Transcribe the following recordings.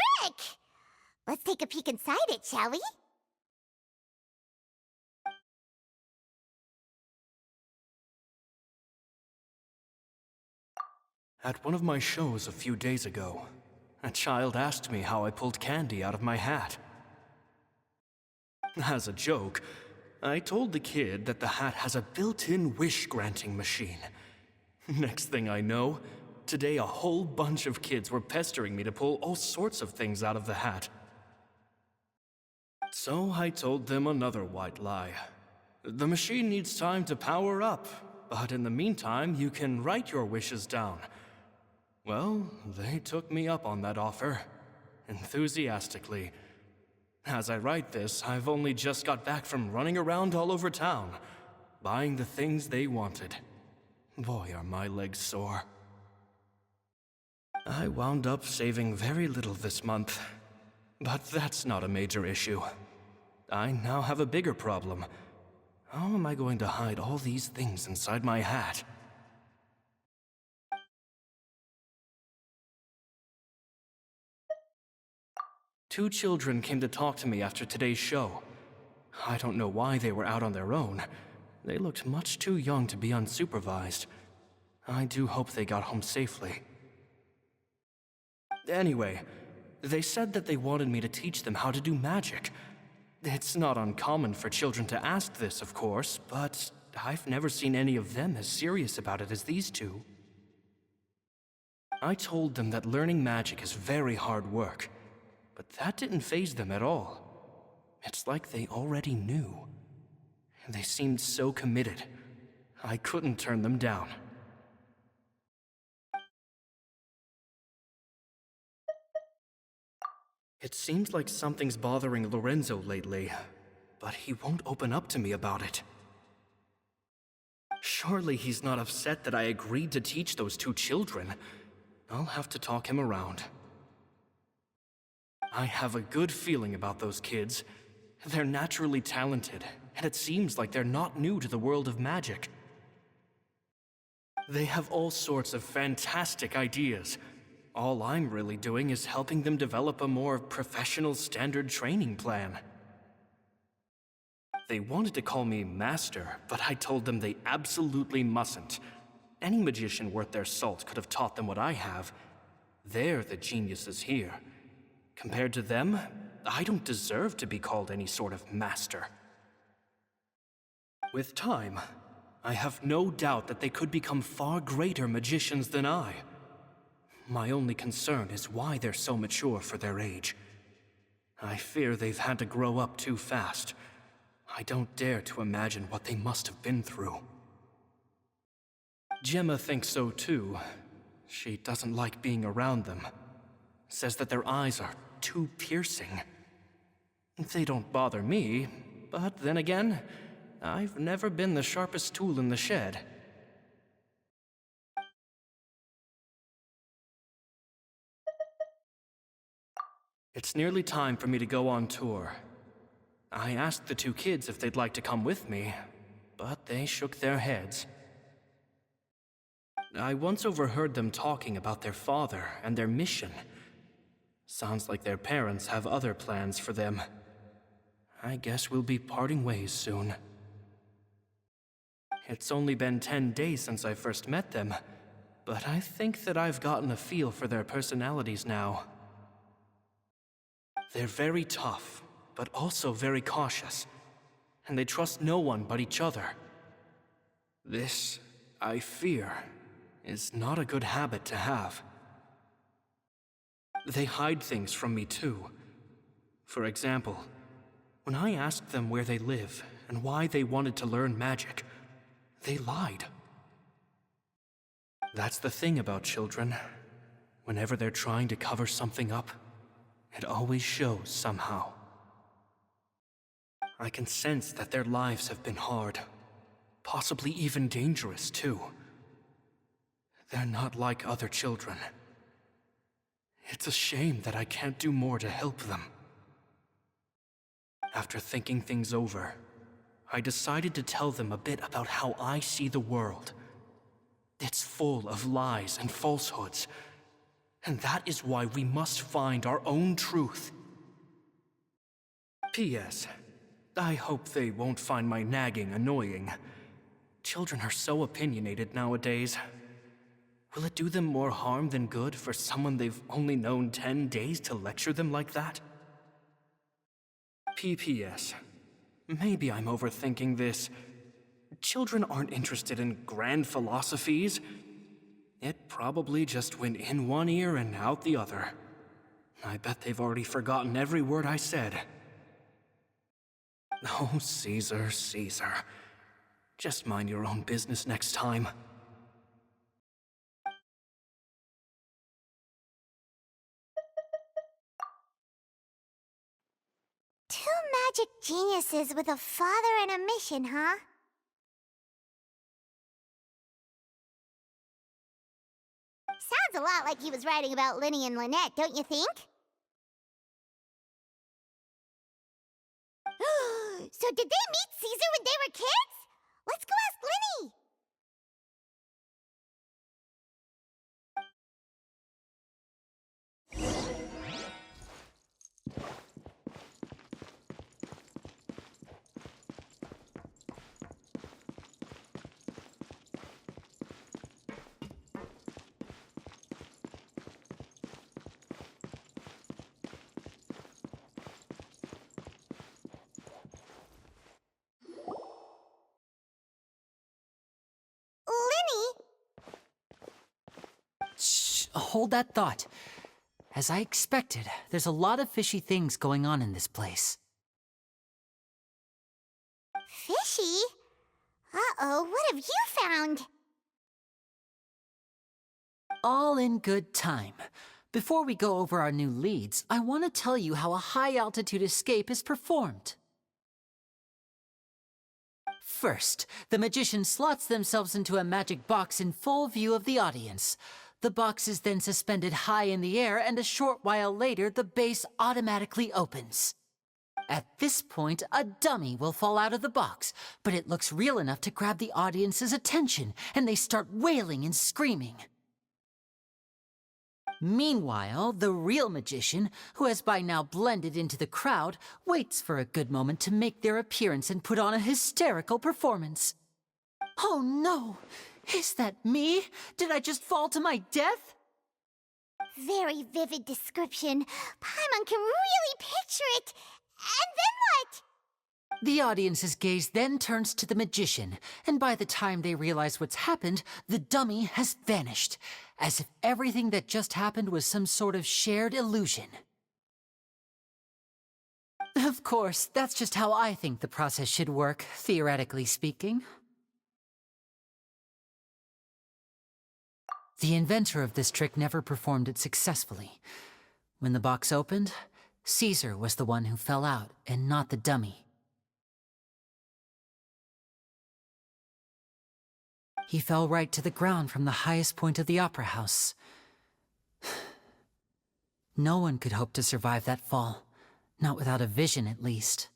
Frick! Let's take a peek inside it, shall we? At one of my shows a few days ago, a child asked me how I pulled candy out of my hat. As a joke, I told the kid that the hat has a built-in wish-granting machine. Next thing I know, today a whole bunch of kids were pestering me to pull all sorts of things out of the hat. So I told them another white lie. The machine needs time to power up, but in the meantime, you can write your wishes down. Well, they took me up on that offer, enthusiastically. As I write this, I've only just got back from running around all over town, buying the things they wanted. Boy, are my legs sore. I wound up saving very little this month, but that's not a major issue. I now have a bigger problem. How am I going to hide all these things inside my hat? Two children came to talk to me after today's show. I don't know why they were out on their own. They looked much too young to be unsupervised. I do hope they got home safely. Anyway, they said that they wanted me to teach them how to do magic. It's not uncommon for children to ask this, of course, but I've never seen any of them as serious about it as these two. I told them that learning magic is very hard work, but that didn't faze them at all. It's like they already knew. They seemed so committed. I couldn't turn them down. It seems like something's bothering Lorenzo lately, but he won't open up to me about it. Surely he's not upset that I agreed to teach those two children. I'll have to talk him around. I have a good feeling about those kids. They're naturally talented, and it seems like they're not new to the world of magic. They have all sorts of fantastic ideas. All I'm really doing is helping them develop a more professional standard training plan. They wanted to call me Master, but I told them they absolutely mustn't. Any magician worth their salt could have taught them what I have. They're the geniuses here. Compared to them, I don't deserve to be called any sort of master. With time, I have no doubt that they could become far greater magicians than I. My only concern is why they're so mature for their age. I fear they've had to grow up too fast. I don't dare to imagine what they must have been through. Gemma thinks so too. She doesn't like being around them. Says that their eyes are too piercing. They don't bother me, but then again, I've never been the sharpest tool in the shed. It's nearly time for me to go on tour. I asked the two kids if they'd like to come with me, but they shook their heads. I once overheard them talking about their father and their mission. Sounds like their parents have other plans for them. I guess we'll be parting ways soon. It's only been 10 days since I first met them, but I think that I've gotten a feel for their personalities now. They're very tough, but also very cautious, and they trust no one but each other. This, I fear, is not a good habit to have. They hide things from me too. For example, when I asked them where they live and why they wanted to learn magic, they lied. That's the thing about children. Whenever they're trying to cover something up, it always shows somehow. I can sense that their lives have been hard, possibly even dangerous too. They're not like other children. It's a shame that I can't do more to help them. After thinking things over, I decided to tell them a bit about how I see the world. It's full of lies and falsehoods. And that is why we must find our own truth. P.S. I hope they won't find my nagging annoying. Children are so opinionated nowadays. Will it do them more harm than good for someone they've only known 10 days to lecture them like that? P.P.S. Maybe I'm overthinking this. Children aren't interested in grand philosophies. It probably just went in one ear and out the other. I bet they've already forgotten every word I said. Oh, Caesar, Caesar. Just mind your own business next time. Two magic geniuses with a father and a mission, huh? Sounds a lot like he was writing about Linny and Lynette, don't you think? So did they meet Caesar when they were kids? Let's go ask Linny! Linny? Shh, hold that thought. As I expected, there's a lot of fishy things going on in this place. Fishy? Uh-oh, what have you found? All in good time. Before we go over our new leads, I want to tell you how a high-altitude escape is performed. First, the magician slots themselves into a magic box in full view of the audience. The box is then suspended high in the air, and a short while later, the base automatically opens. At this point, a dummy will fall out of the box, but it looks real enough to grab the audience's attention, and they start wailing and screaming. Meanwhile, the real magician, who has by now blended into the crowd, waits for a good moment to make their appearance and put on a hysterical performance. Oh no! Is that me? Did I just fall to my death? Very vivid description. Paimon can really picture it. And then what? The audience's gaze then turns to the magician, and by the time they realize what's happened, the dummy has vanished, as if everything that just happened was some sort of shared illusion. Of course, that's just how I think the process should work, theoretically speaking. The inventor of this trick never performed it successfully. When the box opened, Caesar was the one who fell out, and not the dummy. He fell right to the ground from the highest point of the opera house. No one could hope to survive that fall, not without a vision at least.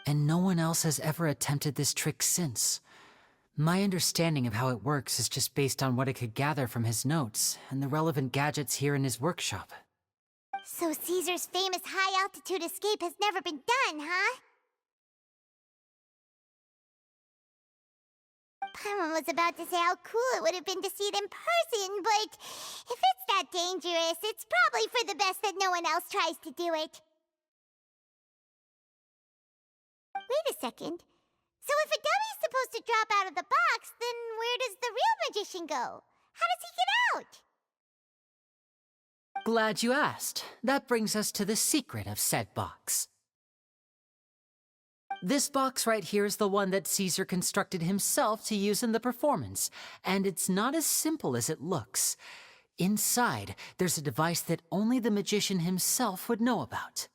And no one else has ever attempted this trick since. My understanding of how it works is just based on what I could gather from his notes and the relevant gadgets here in his workshop. So Caesar's famous high-altitude escape has never been done, huh? Paimon was about to say how cool it would have been to see it in person, but if it's that dangerous, it's probably for the best that no one else tries to do it. Wait a second. So if a dummy's supposed to drop out of the box, then where does the real magician go? How does he get out? Glad you asked. That brings us to the secret of said box. This box right here is the one that Caesar constructed himself to use in the performance, and it's not as simple as it looks. Inside, there's a device that only the magician himself would know about.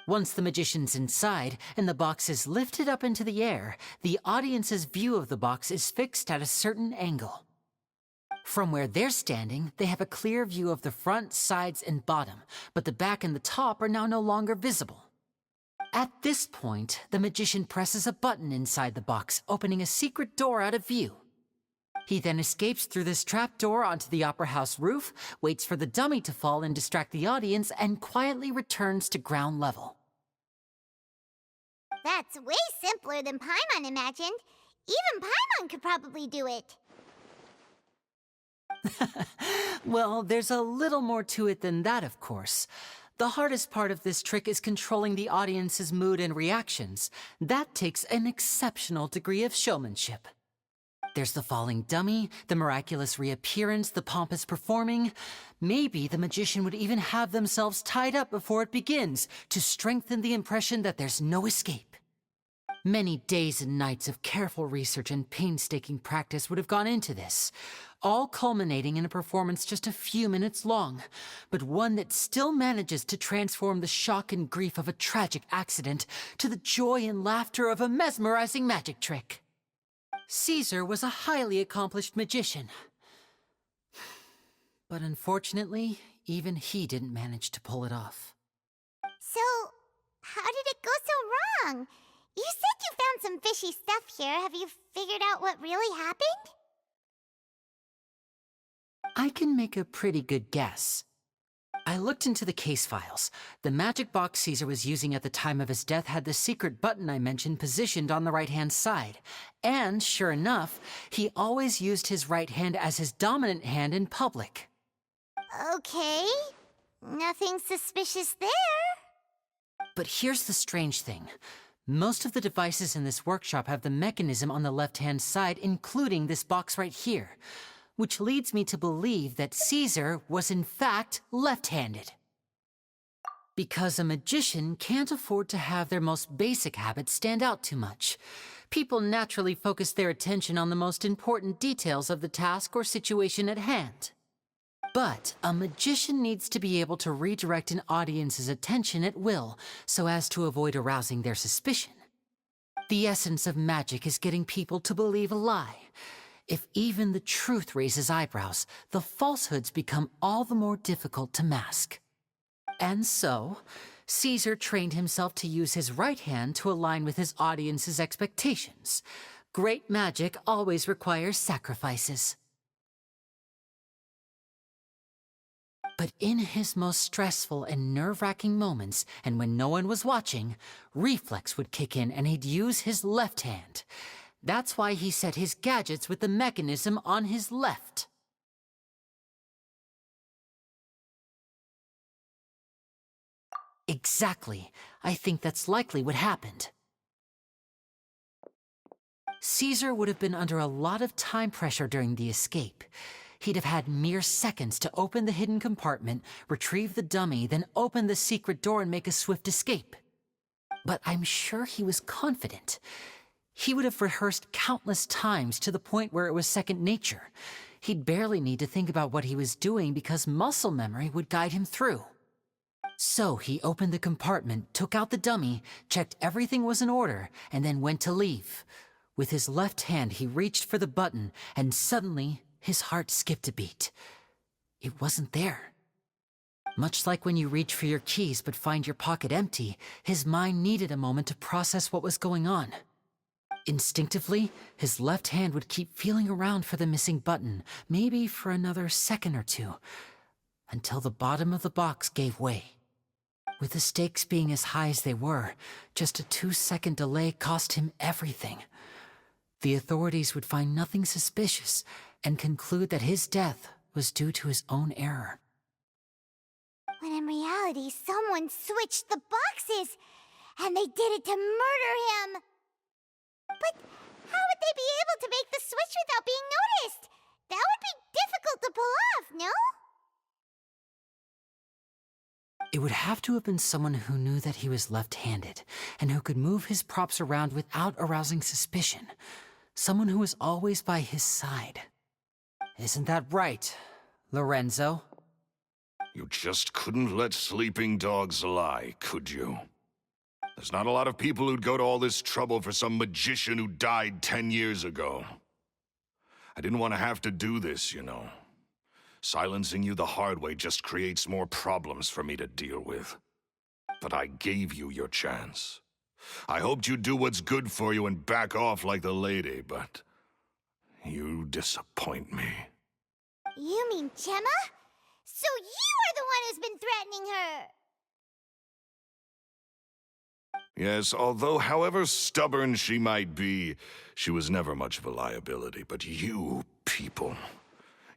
Once the magician's inside and the box is lifted up into the air, the audience's view of the box is fixed at a certain angle. From where they're standing, they have a clear view of the front, sides, and bottom, but the back and the top are now no longer visible. At this point, the magician presses a button inside the box, opening a secret door out of view. He then escapes through this trapdoor onto the opera house roof, waits for the dummy to fall and distract the audience, and quietly returns to ground level. That's way simpler than Paimon imagined. Even Paimon could probably do it. Well, there's a little more to it than that, of course. The hardest part of this trick is controlling the audience's mood and reactions. That takes an exceptional degree of showmanship. There's the falling dummy, the miraculous reappearance, the pompous performing. Maybe the magician would even have themselves tied up before it begins to strengthen the impression that there's no escape. Many days and nights of careful research and painstaking practice would have gone into this, all culminating in a performance just a few minutes long, but one that still manages to transform the shock and grief of a tragic accident to the joy and laughter of a mesmerizing magic trick. Caesar was a highly accomplished magician. But unfortunately, even he didn't manage to pull it off. So, how did it go so wrong? You said you found some fishy stuff here. Have you figured out what really happened? I can make a pretty good guess. I looked into the case files. The magic box Caesar was using at the time of his death had the secret button I mentioned positioned on the right-hand side. And, sure enough, he always used his right hand as his dominant hand in public. Okay. Nothing suspicious there. But here's the strange thing. Most of the devices in this workshop have the mechanism on the left-hand side, including this box right here, which leads me to believe that Caesar was in fact left-handed. Because a magician can't afford to have their most basic habits stand out too much. People naturally focus their attention on the most important details of the task or situation at hand. But a magician needs to be able to redirect an audience's attention at will, so as to avoid arousing their suspicion. The essence of magic is getting people to believe a lie. If even the truth raises eyebrows, the falsehoods become all the more difficult to mask. And so, Caesar trained himself to use his right hand to align with his audience's expectations. Great magic always requires sacrifices. But in his most stressful and nerve-wracking moments, and when no one was watching, reflex would kick in and he'd use his left hand. That's why he set his gadgets with the mechanism on his left. Exactly. I think that's likely what happened. Caesar would have been under a lot of time pressure during the escape. He'd have had mere seconds to open the hidden compartment, retrieve the dummy, then open the secret door and make a swift escape. But I'm sure he was confident. He would have rehearsed countless times to the point where it was second nature. He'd barely need to think about what he was doing because muscle memory would guide him through. So he opened the compartment, took out the dummy, checked everything was in order, and then went to leave. With his left hand, he reached for the button, and suddenly, his heart skipped a beat. It wasn't there. Much like when you reach for your keys but find your pocket empty, his mind needed a moment to process what was going on. Instinctively, his left hand would keep feeling around for the missing button, maybe for another second or two, until the bottom of the box gave way. With the stakes being as high as they were, just a 2-second delay cost him everything. The authorities would find nothing suspicious and conclude that his death was due to his own error. When in reality, someone switched the boxes, and they did it to murder him. But how would they be able to make the switch without being noticed? That would be difficult to pull off, no? It would have to have been someone who knew that he was left-handed, and who could move his props around without arousing suspicion. Someone who was always by his side. Isn't that right, Lorenzo? You just couldn't let sleeping dogs lie, could you? There's not a lot of people who'd go to all this trouble for some magician who died 10 years ago. I didn't want to have to do this, you know. Silencing you the hard way just creates more problems for me to deal with. But I gave you your chance. I hoped you'd do what's good for you and back off like the lady, but You disappoint me. You mean Gemma? So you are the one who's been threatening her! Yes, although however stubborn she might be, she was never much of a liability. But you people,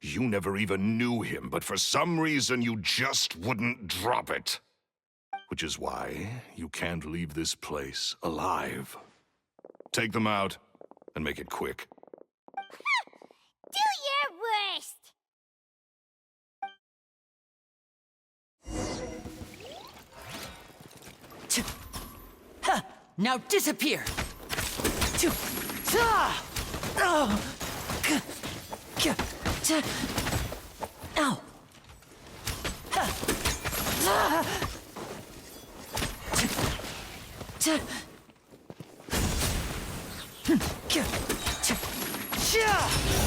you never even knew him, but for some reason you just wouldn't drop it. Which is why you can't leave this place alive. Take them out, and make it quick. Do your worst! Now disappear! Ow!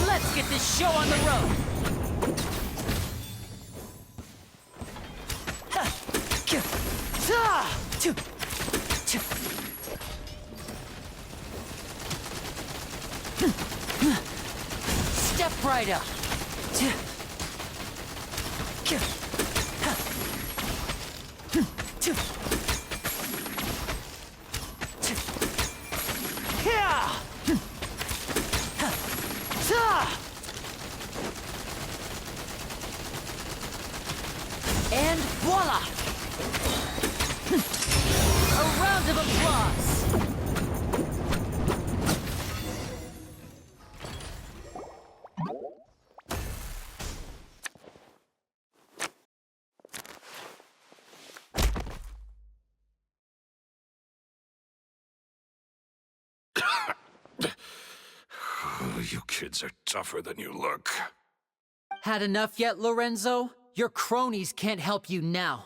Let's get this show on the road! Step right up! And voila! A round of applause! You kids are tougher than you look. Had enough yet, Lorenzo? Your cronies can't help you now.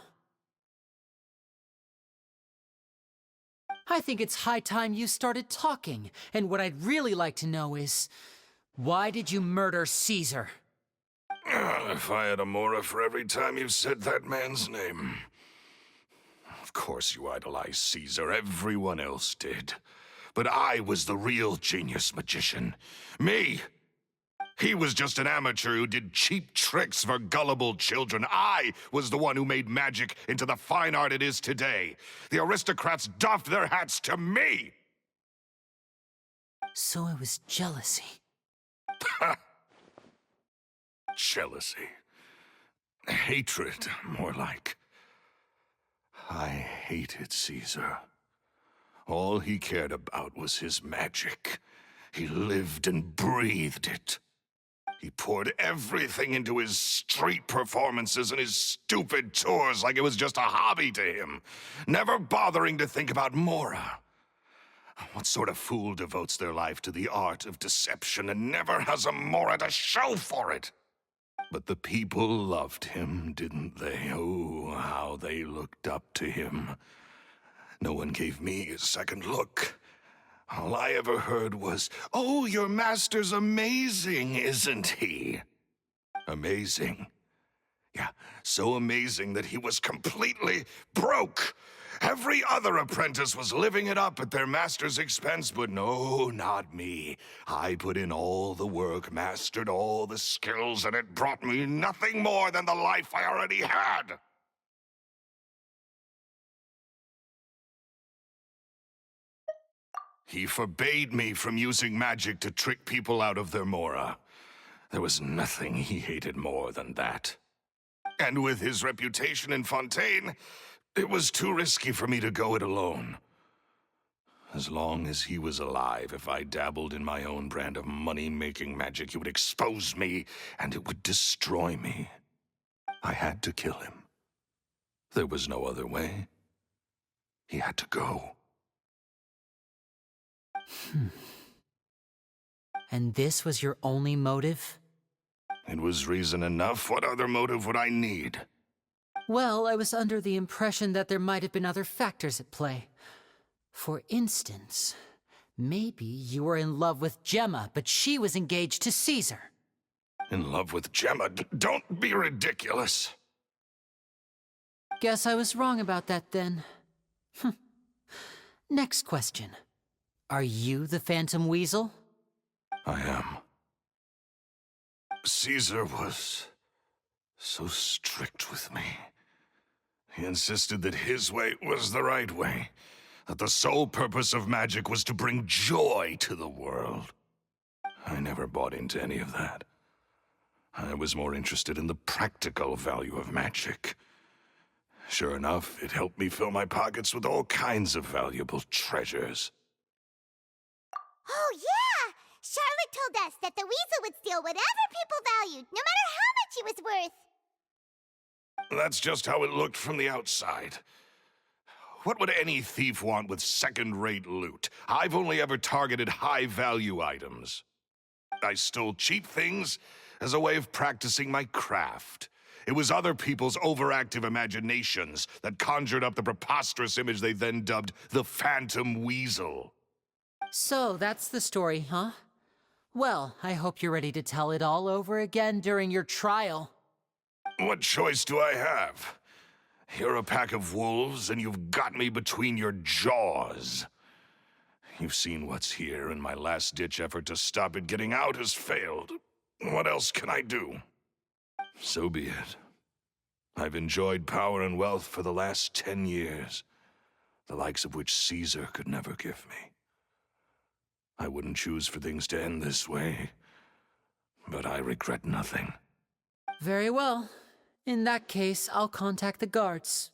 I think it's high time you started talking, and what I'd really like to know is, why did you murder Caesar? If I had a Mora for every time you said that man's name. Of course you idolized Caesar, everyone else did. But I was the real genius magician. Me! He was just an amateur who did cheap tricks for gullible children. I was the one who made magic into the fine art it is today. The aristocrats doffed their hats to me! So it was jealousy. Jealousy. Hatred, more like. I hated Caesar. All he cared about was his magic. He lived and breathed it. He poured everything into his street performances and his stupid tours like it was just a hobby to him, never bothering to think about Mora. What sort of fool devotes their life to the art of deception and never has a Mora to show for it? But the people loved him, didn't they? Oh, how they looked up to him. No one gave me a second look. All I ever heard was, "Oh, your master's amazing, isn't he?" Amazing. Yeah, so amazing that he was completely broke. Every other apprentice was living it up at their master's expense, but no, not me. I put in all the work, mastered all the skills, and it brought me nothing more than the life I already had. He forbade me from using magic to trick people out of their Mora. There was nothing he hated more than that. And with his reputation in Fontaine, it was too risky for me to go it alone. As long as he was alive, if I dabbled in my own brand of money-making magic, he would expose me, and it would destroy me. I had to kill him. There was no other way. He had to go. And this was your only motive? It was reason enough. What other motive would I need? Well, I was under the impression that there might have been other factors at play. For instance, maybe you were in love with Gemma, but she was engaged to Caesar. In love with Gemma? Don't be ridiculous. Guess I was wrong about that then. Next question. Are you the Phantom Weasel? I am. Caesar was so strict with me. He insisted that his way was the right way, that the sole purpose of magic was to bring joy to the world. I never bought into any of that. I was more interested in the practical value of magic. Sure enough, it helped me fill my pockets with all kinds of valuable treasures. Oh, yeah! Charlotte told us that the weasel would steal whatever people valued, no matter how much it was worth. That's just how it looked from the outside. What would any thief want with second-rate loot? I've only ever targeted high-value items. I stole cheap things as a way of practicing my craft. It was other people's overactive imaginations that conjured up the preposterous image they then dubbed the Phantom Weasel. So, that's the story, huh? Well, I hope you're ready to tell it all over again during your trial. What choice do I have? You're a pack of wolves, and you've got me between your jaws. You've seen what's here, and my last-ditch effort to stop it getting out has failed. What else can I do? So be it. I've enjoyed power and wealth for the last 10 years, the likes of which Caesar could never give me. I wouldn't choose for things to end this way, but I regret nothing. Very well. In that case, I'll contact the guards.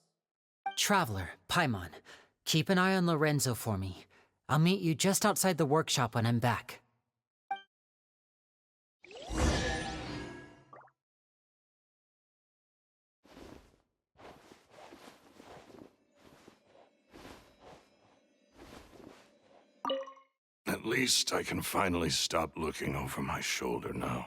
Traveler, Paimon, keep an eye on Lorenzo for me. I'll meet you just outside the workshop when I'm back. At least I can finally stop looking over my shoulder now.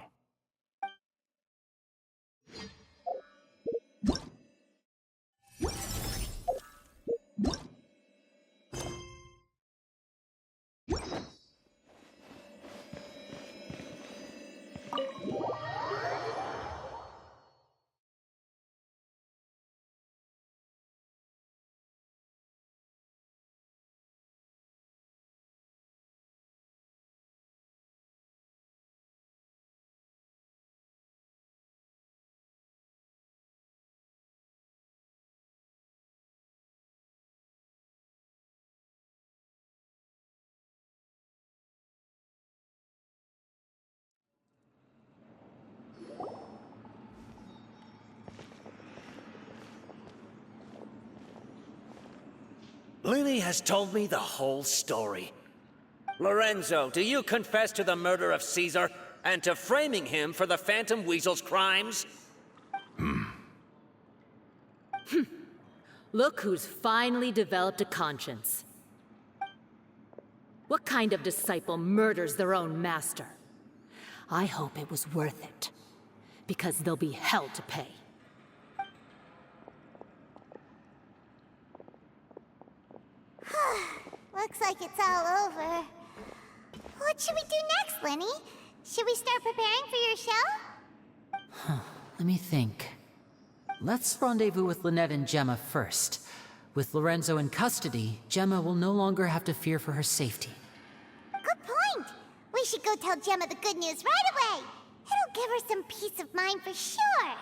Lily has told me the whole story. Lorenzo, do you confess to the murder of Caesar and to framing him for the Phantom Weasel's crimes? Look who's finally developed a conscience. What kind of disciple murders their own master? I hope it was worth it, because they'll be hell to pay. Looks like it's all over. What should we do next, Lenny? Should we start preparing for your show? Let me think. Let's rendezvous with Lynette and Gemma first. With Lorenzo in custody, Gemma will no longer have to fear for her safety. Good point. We should go tell Gemma the good news right away. It'll give her some peace of mind for sure.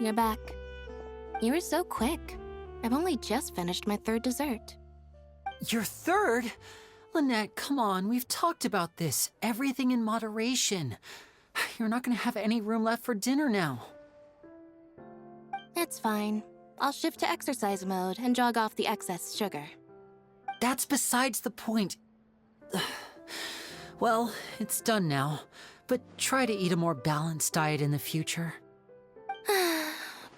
you're back. You were so quick. I've only just finished my third dessert. Your third? Lynette, come on, we've talked about this. Everything in moderation. You're not gonna have any room left for dinner now. It's fine. I'll shift to exercise mode and jog off the excess sugar. That's besides the point. Well, it's done now, but try to eat a more balanced diet in the future.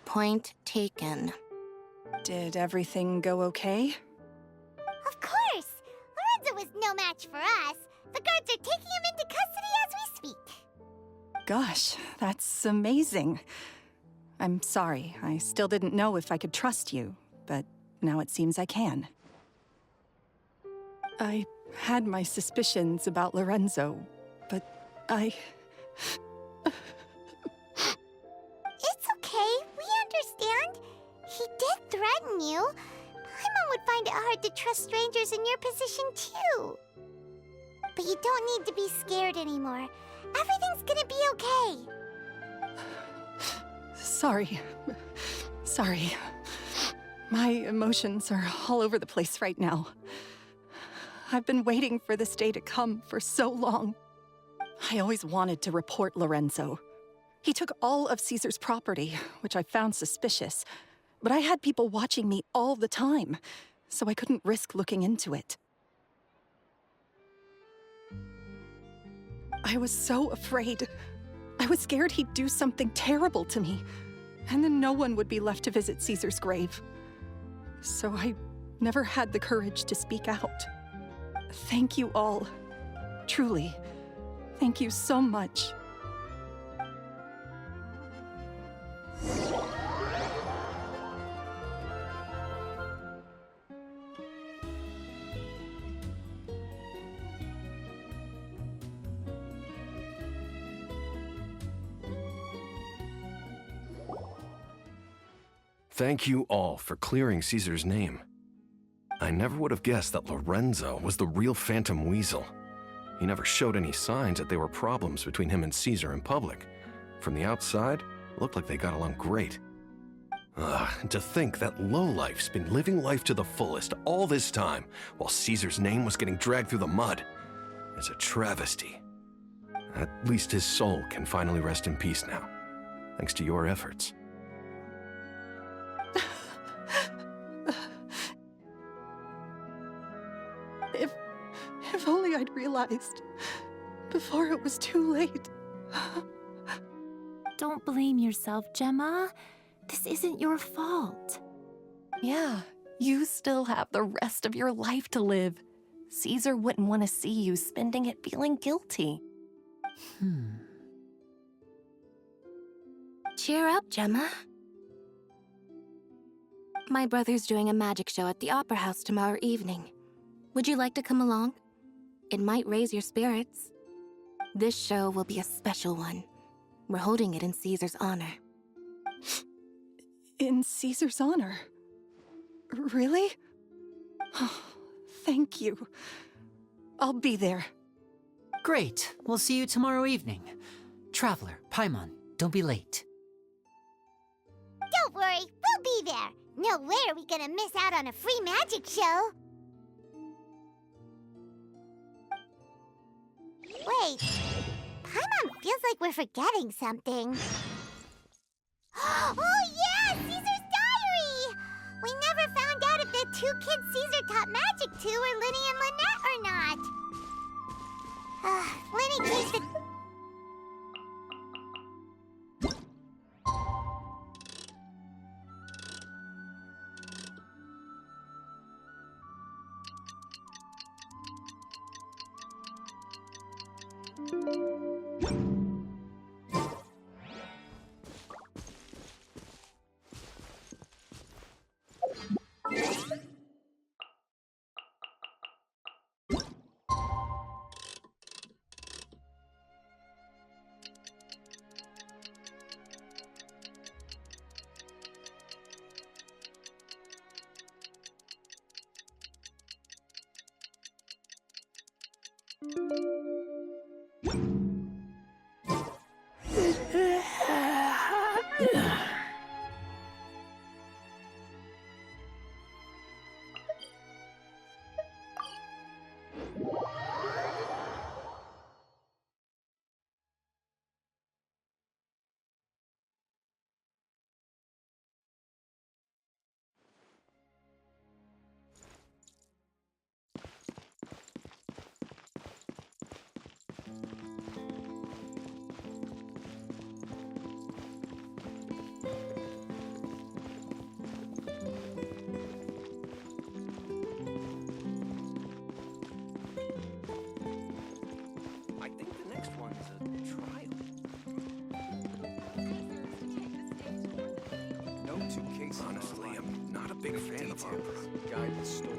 Point taken. Did everything go okay? Of course! Lorenzo was no match for us. The guards are taking him into custody as we speak. Gosh, that's amazing. I'm sorry, I still didn't know if I could trust you, but now it seems I can. I had my suspicions about Lorenzo, but I... It's okay, we understand. He did threaten you. Paimon would find it hard to trust strangers in your position, too. But you don't need to be scared anymore. Everything's gonna be okay. Sorry. Sorry. My emotions are all over the place right now. I've been waiting for this day to come for so long. I always wanted to report Lorenzo. He took all of Caesar's property, which I found suspicious, but I had people watching me all the time, so I couldn't risk looking into it. I was so afraid. I was scared he'd do something terrible to me, and then no one would be left to visit Caesar's grave. So I never had the courage to speak out. Thank you all. Truly, thank you so much. Thank you all for clearing Caesar's name. I never would have guessed that Lorenzo was the real Phantom Weasel. He never showed any signs that there were problems between him and Caesar in public. From the outside, it looked like they got along great. To think that lowlife's been living life to the fullest all this time, while Caesar's name was getting dragged through the mud. It's a travesty. At least his soul can finally rest in peace now, thanks to your efforts. If only I'd realized before it was too late. Don't blame yourself, Gemma. This isn't your fault. Yeah, you still have the rest of your life to live. Caesar wouldn't want to see you spending it feeling guilty. Cheer up, Gemma. My brother's doing a magic show at the Opera House tomorrow evening. Would you like to come along? It might raise your spirits. This show will be a special one. We're holding it in Caesar's honor. In Caesar's honor? Really? Oh, thank you. I'll be there. Great. We'll see you tomorrow evening. Traveler, Paimon, don't be late. Don't worry, we'll be there. No way are we gonna miss out on a free magic show. Wait, Paimon feels like we're forgetting something. Oh yeah, Caesar's diary! We never found out if the two kids Caesar taught magic to were Linny and Lynette or not. Linny keeps the... Honestly, I'm not a big fan of opera. Guide the story.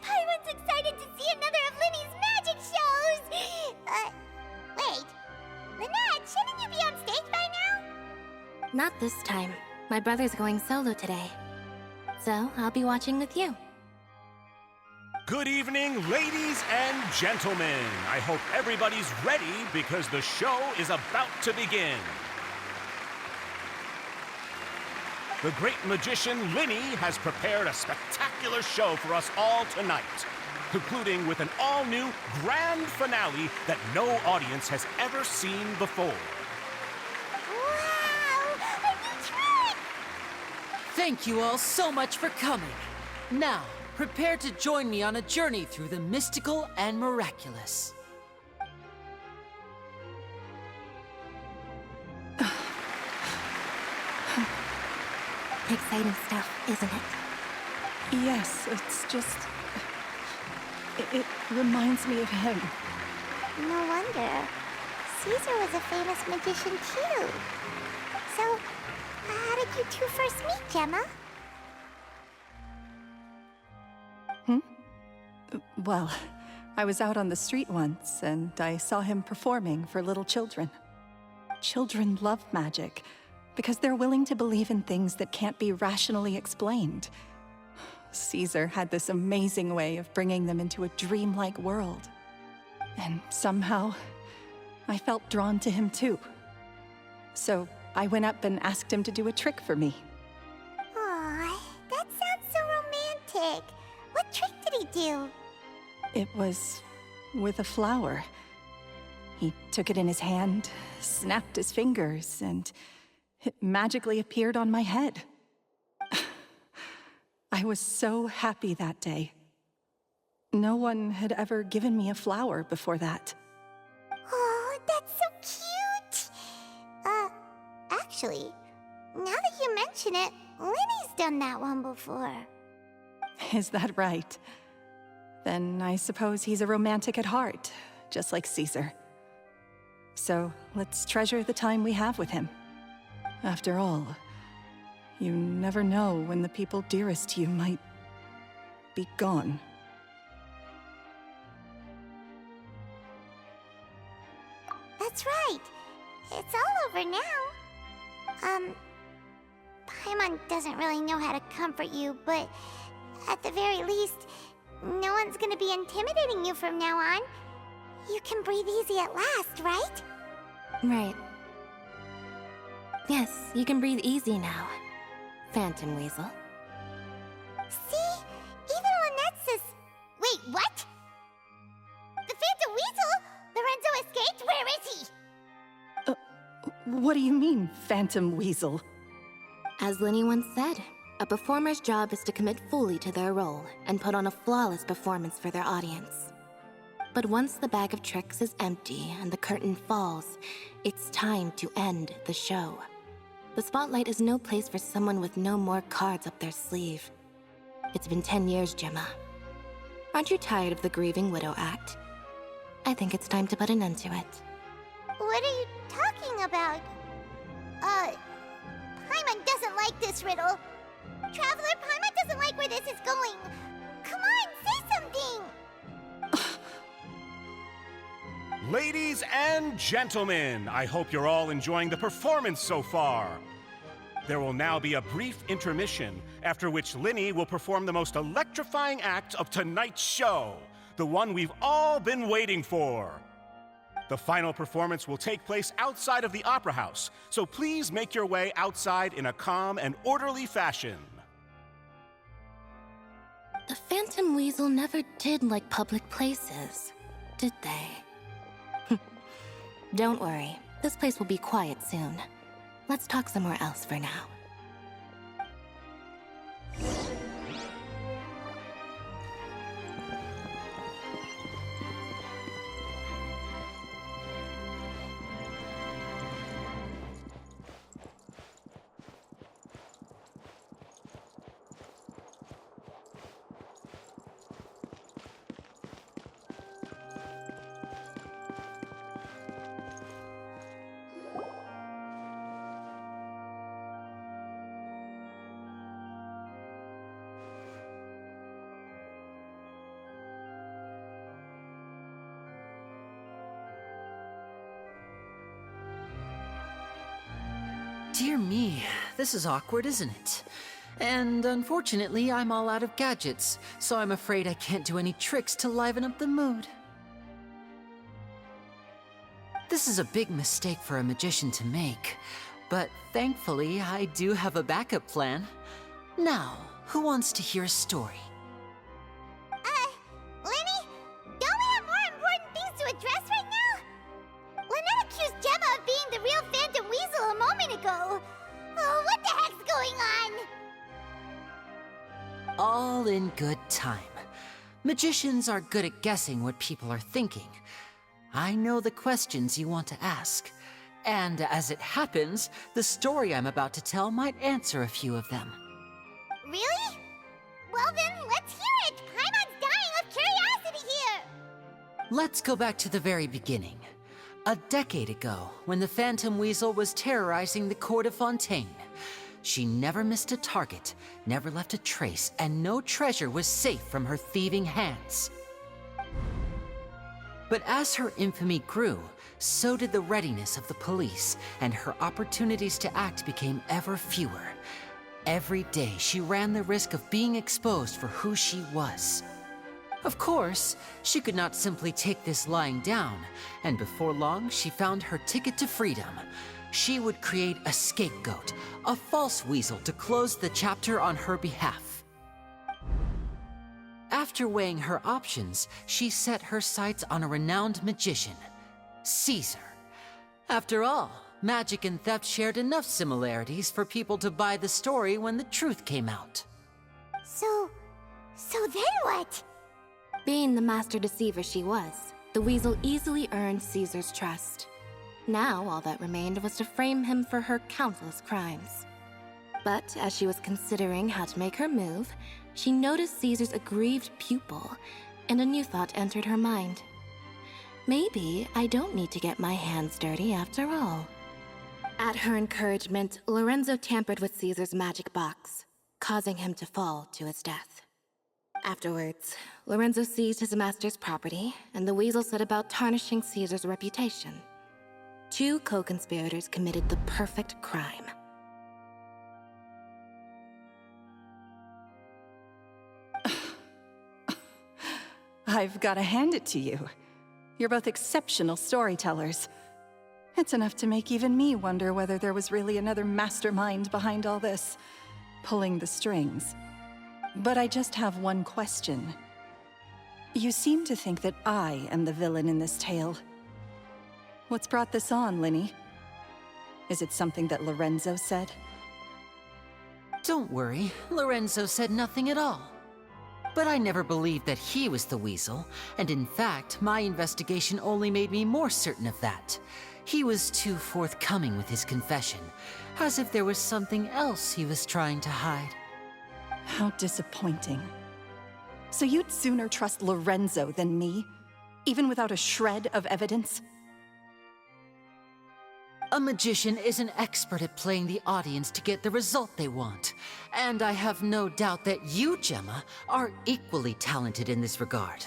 Paimon's excited to see another of Linny's magic shows! Wait. Lynette, shouldn't you be on stage by now? Not this time. My brother's going solo today. So, I'll be watching with you. Good evening, ladies and gentlemen. I hope everybody's ready because the show is about to begin. The great magician Linny has prepared a spectacular show for us all tonight, concluding with an all-new grand finale that no audience has ever seen before. Wow! A new trick! Thank you all so much for coming. Now, prepare to join me on a journey through the mystical and miraculous. Exciting stuff, isn't it? Yes, it's just... It reminds me of him. No wonder. Caesar was a famous magician too. So, how did you two first meet, Gemma? Well, I was out on the street once, and I saw him performing for little children. Children love magic, because they're willing to believe in things that can't be rationally explained. Caesar had this amazing way of bringing them into a dreamlike world. And somehow, I felt drawn to him too. So I went up and asked him to do a trick for me. Aw, that sounds so romantic. What trick did he do? It was with a flower. He took it in his hand, snapped his fingers, and it magically appeared on my head. I was so happy that day. No one had ever given me a flower before that. Oh, that's so cute! Actually, now that you mention it, Linny's done that one before. Is that right? Then I suppose he's a romantic at heart, just like Caesar. So let's treasure the time we have with him. After all, you never know when the people dearest to you might be gone. That's right. It's all over now. Paimon doesn't really know how to comfort you, but at the very least, no one's gonna be intimidating you from now on. You can breathe easy at last, right? Right. Yes, you can breathe easy now, Phantom Weasel. See? Even Lynette says... Wait, what? The Phantom Weasel? Lorenzo escaped? Where is he? What do you mean, Phantom Weasel? As Linny once said, a performer's job is to commit fully to their role and put on a flawless performance for their audience. But once the bag of tricks is empty and the curtain falls, it's time to end the show. The spotlight is no place for someone with no more cards up their sleeve. It's been 10 years, Gemma. Aren't you tired of the grieving widow act? I think it's time to put an end to it. What are you talking about? Paimon doesn't like this riddle. Traveler, Paimon doesn't like where this is going. Come on, say something! ending! Ladies and gentlemen, I hope you're all enjoying the performance so far. There will now be a brief intermission, after which Linny will perform the most electrifying act of tonight's show, the one we've all been waiting for. The final performance will take place outside of the Opera House, so please make your way outside in a calm and orderly fashion. The Phantom Weasel never did like public places, did they? Don't worry, this place will be quiet soon. Let's talk somewhere else for now. Dear me, this is awkward, isn't it? And unfortunately, I'm all out of gadgets, so I'm afraid I can't do any tricks to liven up the mood. This is a big mistake for a magician to make, but thankfully, I do have a backup plan. Now, who wants to hear a story? Lenny? Don't we have more important things to address right now? Lynette accused Gemma of being the real Phantom Weasel a moment ago. Oh, what the heck's going on? All in good time. Magicians are good at guessing what people are thinking. I know the questions you want to ask. And as it happens, the story I'm about to tell might answer a few of them. Really? Well then, let's hear it! Paimon's dying of curiosity here! Let's go back to the very beginning. A decade ago, when the Phantom Weasel was terrorizing the court of Fontaine. She never missed a target, never left a trace, and no treasure was safe from her thieving hands. But as her infamy grew, so did the readiness of the police, and her opportunities to act became ever fewer. Every day, she ran the risk of being exposed for who she was. Of course, she could not simply take this lying down, and before long, she found her ticket to freedom. She would create a scapegoat, a false weasel to close the chapter on her behalf. After weighing her options, she set her sights on a renowned magician, Caesar. After all, magic and theft shared enough similarities for people to buy the story when the truth came out. So then what? Being the master deceiver she was, the Weasel easily earned Caesar's trust. Now, all that remained was to frame him for her countless crimes. But as she was considering how to make her move, she noticed Caesar's aggrieved pupil, and a new thought entered her mind. Maybe I don't need to get my hands dirty after all. At her encouragement, Lorenzo tampered with Caesar's magic box, causing him to fall to his death. Afterwards, Lorenzo seized his master's property, and the Weasel set about tarnishing Caesar's reputation. Two co-conspirators committed the perfect crime. I've got to hand it to you. You're both exceptional storytellers. It's enough to make even me wonder whether there was really another mastermind behind all this, pulling the strings. But I just have one question. You seem to think that I am the villain in this tale. What's brought this on, Linny? Is it something that Lorenzo said? Don't worry, Lorenzo said nothing at all. But I never believed that he was the Weasel, and in fact, my investigation only made me more certain of that. He was too forthcoming with his confession, as if there was something else he was trying to hide. How disappointing. So you'd sooner trust Lorenzo than me, even without a shred of evidence? A magician is an expert at playing the audience to get the result they want. And I have no doubt that you, Gemma, are equally talented in this regard.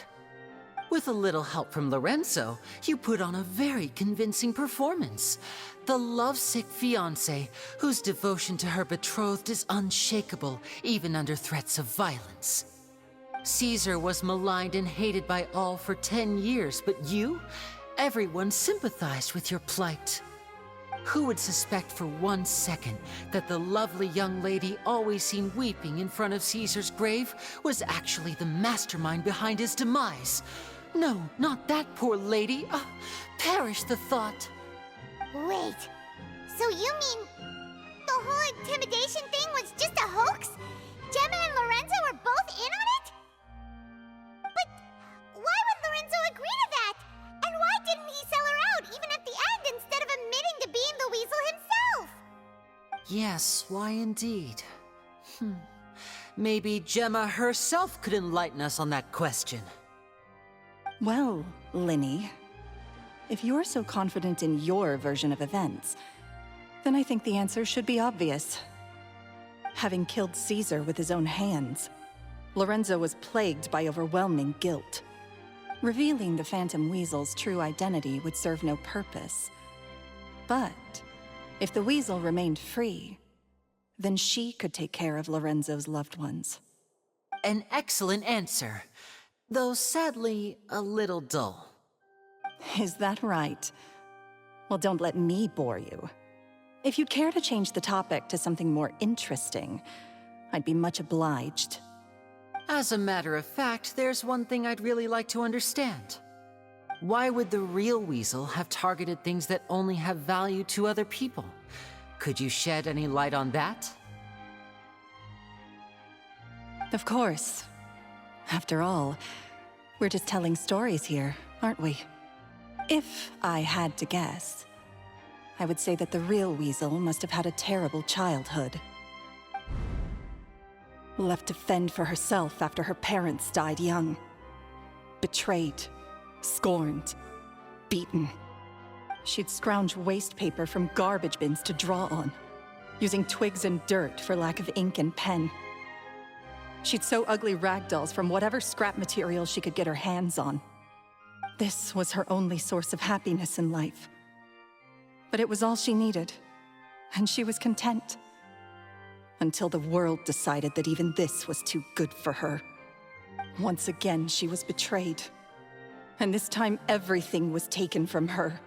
With a little help from Lorenzo, you put on a very convincing performance. The lovesick fiancé, whose devotion to her betrothed is unshakable, even under threats of violence. Caesar was maligned and hated by all for 10 years, but you? Everyone sympathized with your plight. Who would suspect for 1 second that the lovely young lady always seen weeping in front of Caesar's grave was actually the mastermind behind his demise? No, not that poor lady. Perish the thought. Wait, so you mean the whole intimidation thing was just a hoax? Gemma and Lorenzo were both in on it? But why would Lorenzo agree to that? And why didn't he sell her out, even at the end, instead of admitting to being the weasel himself? Yes, why indeed? Maybe Gemma herself could enlighten us on that question. Well, Linny, if you're so confident in your version of events, then I think the answer should be obvious. Having killed Caesar with his own hands, Lorenzo was plagued by overwhelming guilt. Revealing the Phantom Weasel's true identity would serve no purpose. But if the Weasel remained free, then she could take care of Lorenzo's loved ones. An excellent answer, though sadly a little dull. Is that right? Well, don't let me bore you. If you'd care to change the topic to something more interesting, I'd be much obliged. As a matter of fact, there's one thing I'd really like to understand. Why would the real Weasel have targeted things that only have value to other people? Could you shed any light on that? Of course. After all, we're just telling stories here, aren't we? If I had to guess, I would say that the real Weasel must have had a terrible childhood. Left to fend for herself after her parents died young. Betrayed, scorned, beaten. She'd scrounge waste paper from garbage bins to draw on, using twigs and dirt for lack of ink and pen. She'd sew ugly ragdolls from whatever scrap material she could get her hands on. This was her only source of happiness in life. But it was all she needed, and she was content. Until the world decided that even this was too good for her. Once again, she was betrayed. And this time, everything was taken from her.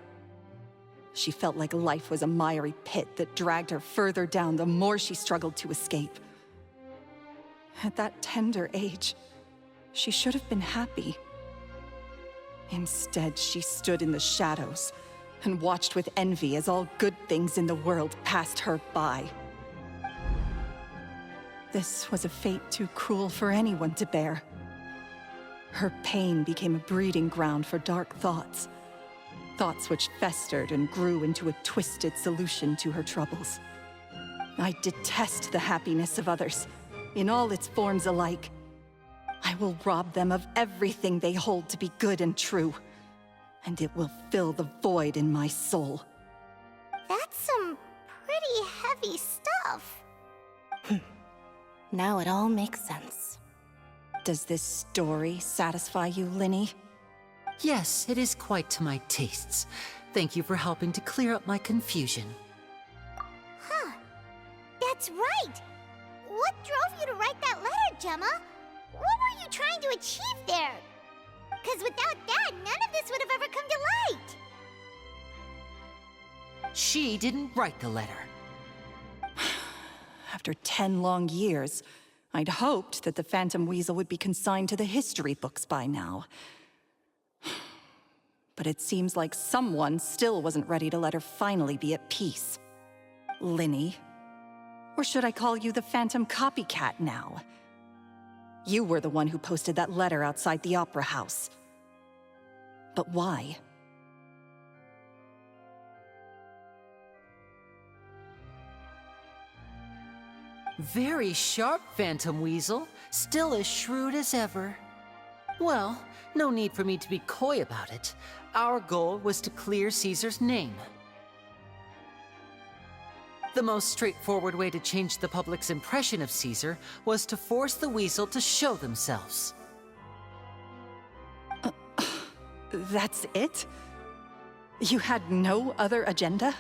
She felt like life was a miry pit that dragged her further down the more she struggled to escape. At that tender age, she should have been happy. Instead, she stood in the shadows and watched with envy as all good things in the world passed her by. This was a fate too cruel for anyone to bear. Her pain became a breeding ground for dark thoughts. Thoughts which festered and grew into a twisted solution to her troubles. I detest the happiness of others, in all its forms alike. I will rob them of everything they hold to be good and true, and it will fill the void in my soul. That's some pretty heavy stuff. Now it all makes sense. Does this story satisfy you, Linny? Yes, it is quite to my tastes. Thank you for helping to clear up my confusion. Huh. That's right. What drove you to write that letter, Gemma? What were you trying to achieve there? Because without that, none of this would have ever come to light. She didn't write the letter. After 10 long years, I'd hoped that the Phantom Weasel would be consigned to the history books by now. But it seems like someone still wasn't ready to let her finally be at peace. Linny. Or should I call you the Phantom Copycat now? You were the one who posted that letter outside the Opera House. But why? Very sharp, Phantom Weasel. Still as shrewd as ever. Well, no need for me to be coy about it. Our goal was to clear Caesar's name. The most straightforward way to change the public's impression of Caesar was to force the weasel to show themselves. That's it? You had no other agenda?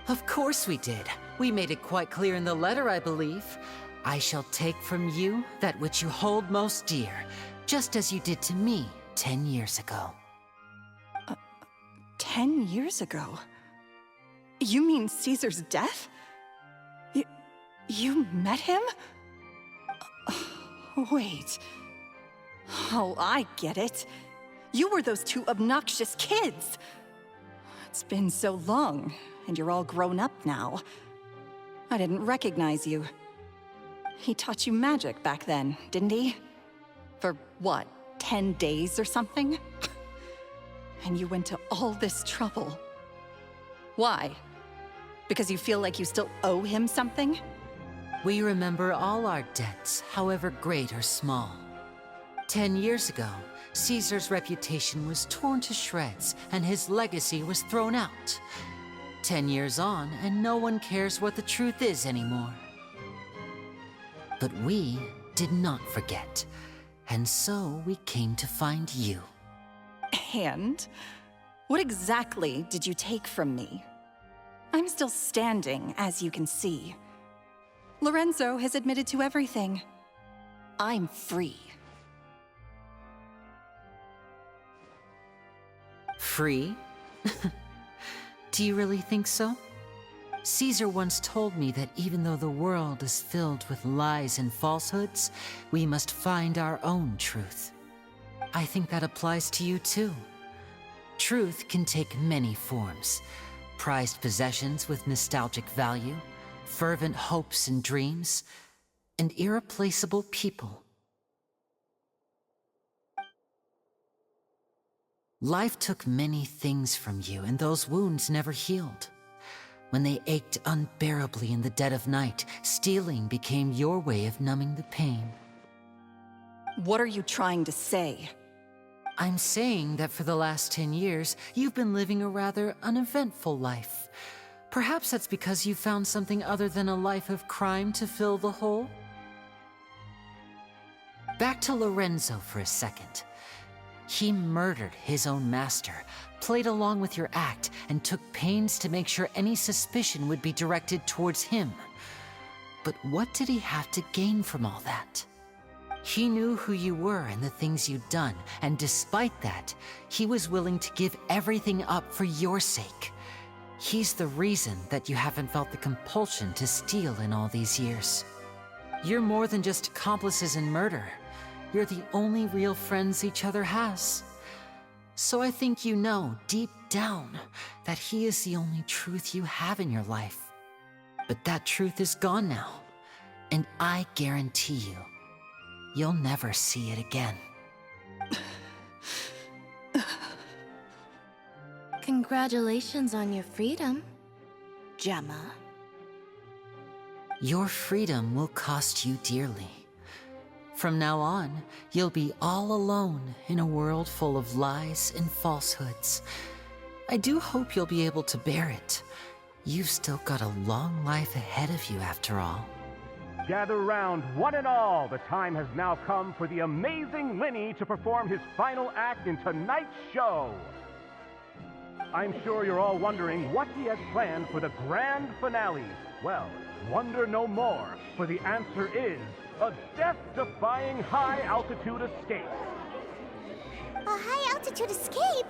Of course we did. We made it quite clear in the letter, I believe. I shall take from you that which you hold most dear, just as you did to me 10 years ago. 10 years ago? You mean Caesar's death? You met him? Wait. Oh, I get it. You were those two obnoxious kids. It's been so long, and you're all grown up now. I didn't recognize you. He taught you magic back then, didn't he? For what, 10 days or something? And you went to all this trouble. Why? Because you feel like you still owe him something? We remember all our debts, however great or small. 10 years ago, Caesar's reputation was torn to shreds, and his legacy was thrown out. 10 years on, and no one cares what the truth is anymore. But we did not forget, and so we came to find you. And? What exactly did you take from me? I'm still standing, as you can see. Lorenzo has admitted to everything. I'm free. Free? Do you really think so? Caesar once told me that even though the world is filled with lies and falsehoods, we must find our own truth. I think that applies to you too. Truth can take many forms. Prized possessions with nostalgic value, fervent hopes and dreams, and irreplaceable people. Life took many things from you, and those wounds never healed. When they ached unbearably in the dead of night, stealing became your way of numbing the pain. What are you trying to say? I'm saying that for the last 10 years, you've been living a rather uneventful life. Perhaps that's because you found something other than a life of crime to fill the hole? Back to Lorenzo for a second. He murdered his own master, played along with your act, and took pains to make sure any suspicion would be directed towards him. But what did he have to gain from all that? He knew who you were and the things you'd done, and despite that, he was willing to give everything up for your sake. He's the reason that you haven't felt the compulsion to steal in all these years. You're more than just accomplices in murder. You're the only real friends each other has. So I think you know, deep down, that he is the only truth you have in your life. But that truth is gone now, and I guarantee you, you'll never see it again. Congratulations on your freedom, Gemma. Your freedom will cost you dearly. From now on, you'll be all alone in a world full of lies and falsehoods. I do hope you'll be able to bear it. You've still got a long life ahead of you after all. Gather round, one and all. The time has now come for the amazing Linny to perform his final act in tonight's show. I'm sure you're all wondering what he has planned for the grand finale. Well, wonder no more, for the answer is a death-defying high-altitude escape. A high-altitude escape?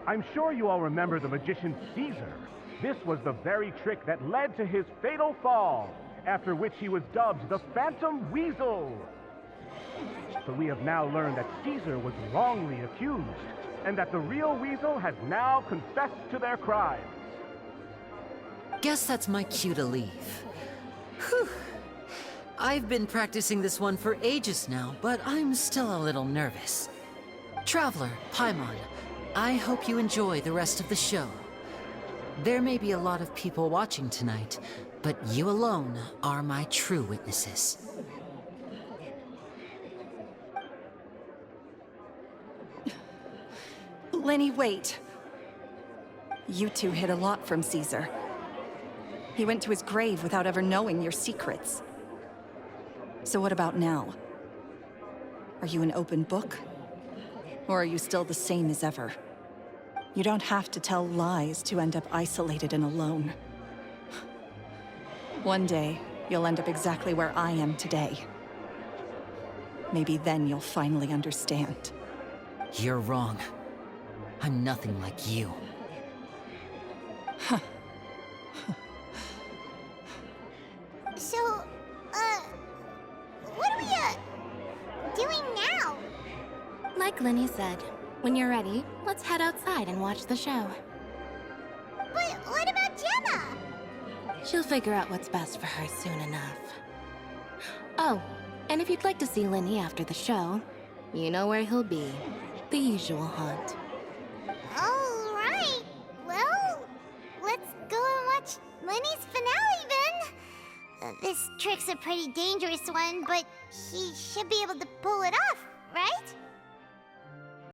I'm sure you all remember the magician Caesar. This was the very trick that led to his fatal fall, after which he was dubbed the Phantom Weasel. So we have now learned that Caesar was wrongly accused, and that the real Weasel has now confessed to their crimes. Guess that's my cue to leave. Whew. I've been practicing this one for ages now, but I'm still a little nervous. Traveler, Paimon, I hope you enjoy the rest of the show. There may be a lot of people watching tonight, but you alone are my true witnesses. Lenny, wait. You two hid a lot from Caesar. He went to his grave without ever knowing your secrets. So what about now? Are you an open book? Or are you still the same as ever? You don't have to tell lies to end up isolated and alone. One day, you'll end up exactly where I am today. Maybe then you'll finally understand. You're wrong. I'm nothing like you. So, what are we, doing now? Like Linny said, when you're ready, let's head outside and watch the show. But what about Gemma? She'll figure out what's best for her soon enough. Oh, and if you'd like to see Linny after the show, you know where he'll be. The usual haunt. All right. Well, let's go and watch Lenny's finale then. This trick's a pretty dangerous one, but he should be able to pull it off, right?